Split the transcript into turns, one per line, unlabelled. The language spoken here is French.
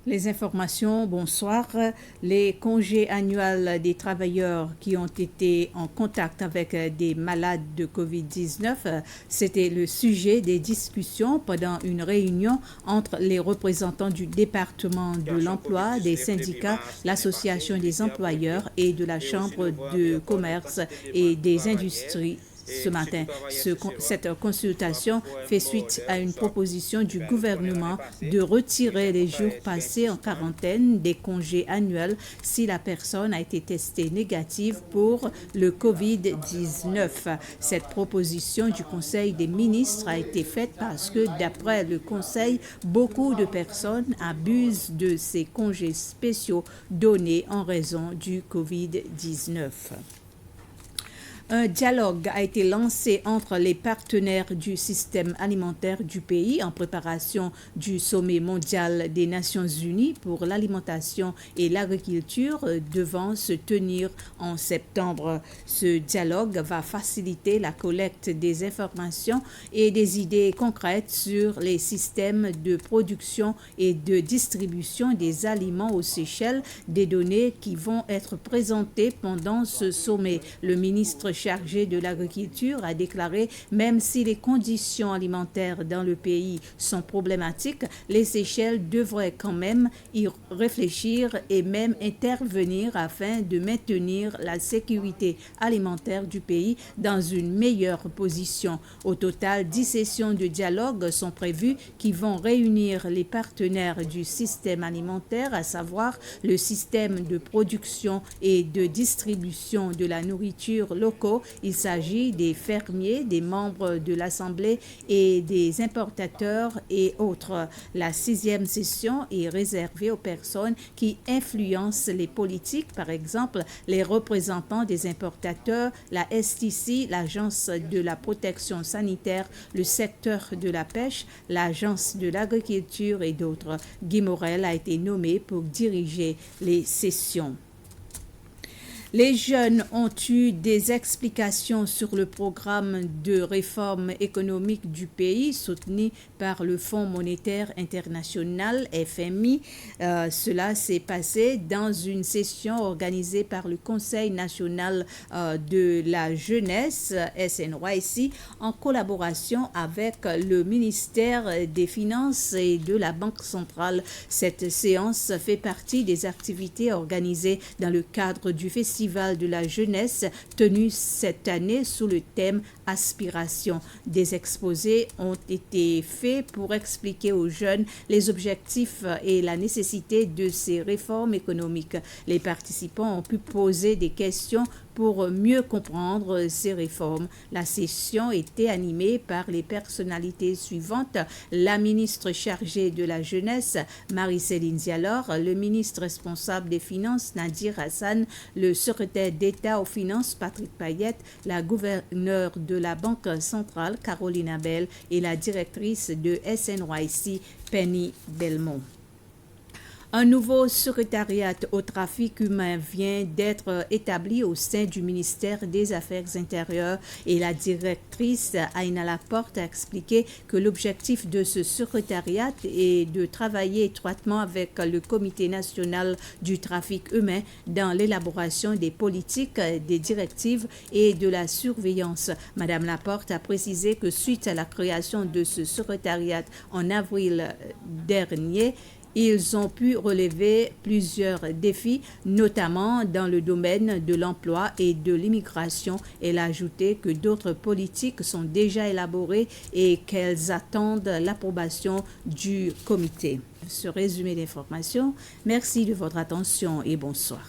Les informations, bonsoir. Les congés annuels des travailleurs qui ont été en contact avec des malades de COVID-19, c'était le sujet des discussions pendant une réunion entre les représentants du département de l'emploi, des syndicats, l'association des employeurs et de la Chambre de commerce et des industries. Ce matin, cette consultation fait suite à une proposition du gouvernement de retirer les jours passés en quarantaine des congés annuels si la personne a été testée négative pour le COVID-19. Cette proposition du Conseil des ministres a été faite parce que, d'après le Conseil, beaucoup de personnes abusent de ces congés spéciaux donnés en raison du COVID-19. Un dialogue a été lancé entre les partenaires du système alimentaire du pays en préparation du sommet mondial des Nations Unies pour l'alimentation et l'agriculture devant se tenir en septembre. Ce dialogue va faciliter la collecte des informations et des idées concrètes sur les systèmes de production et de distribution des aliments aux Seychelles, des données qui vont être présentées pendant ce sommet. Le ministre chargé de l'agriculture a déclaré même si les conditions alimentaires dans le pays sont problématiques, les Seychelles devraient quand même y réfléchir et même intervenir afin de maintenir la sécurité alimentaire du pays dans une meilleure position. Au total, 10 sessions de dialogue sont prévues qui vont réunir les partenaires du système alimentaire, à savoir le système de production et de distribution de la nourriture locale. Il s'agit des fermiers, des membres de l'Assemblée et des importateurs et autres. La 6e session est réservée aux personnes qui influencent les politiques, par exemple les représentants des importateurs, la STC, l'Agence de la protection sanitaire, le secteur de la pêche, l'Agence de l'agriculture et d'autres. Guy Morel a été nommé pour diriger les sessions. Les jeunes ont eu des explications sur le programme de réforme économique du pays soutenu par le Fonds monétaire international, FMI. Cela s'est passé dans une session organisée par le Conseil national de la jeunesse, SNYC, en collaboration avec le ministère des Finances et de la Banque centrale. Cette séance fait partie des activités organisées dans le cadre du festival de la jeunesse tenu cette année sous le thème Aspiration. Des exposés ont été faits pour expliquer aux jeunes les objectifs et la nécessité de ces réformes économiques. Les participants ont pu poser des questions pour mieux comprendre ces réformes. La session était animée par les personnalités suivantes: la ministre chargée de la jeunesse, Marie-Céline Dialor, le ministre responsable des Finances, Nadir Hassan, le secrétaire d'État aux Finances, Patrick Payette, la gouverneure de la Banque centrale, Caroline Abel, et la directrice de SNYC, Penny Belmont. Un nouveau secrétariat au trafic humain vient d'être établi au sein du ministère des Affaires intérieures et la directrice Aïna Laporte a expliqué que l'objectif de ce secrétariat est de travailler étroitement avec le Comité national du trafic humain dans l'élaboration des politiques, des directives et de la surveillance. Madame Laporte a précisé que suite à la création de ce secrétariat en avril dernier, ils ont pu relever plusieurs défis, notamment dans le domaine de l'emploi et de l'immigration. Elle a ajouté que d'autres politiques sont déjà élaborées et qu'elles attendent l'approbation du comité. Ce résumé d'informations, merci de votre attention et bonsoir.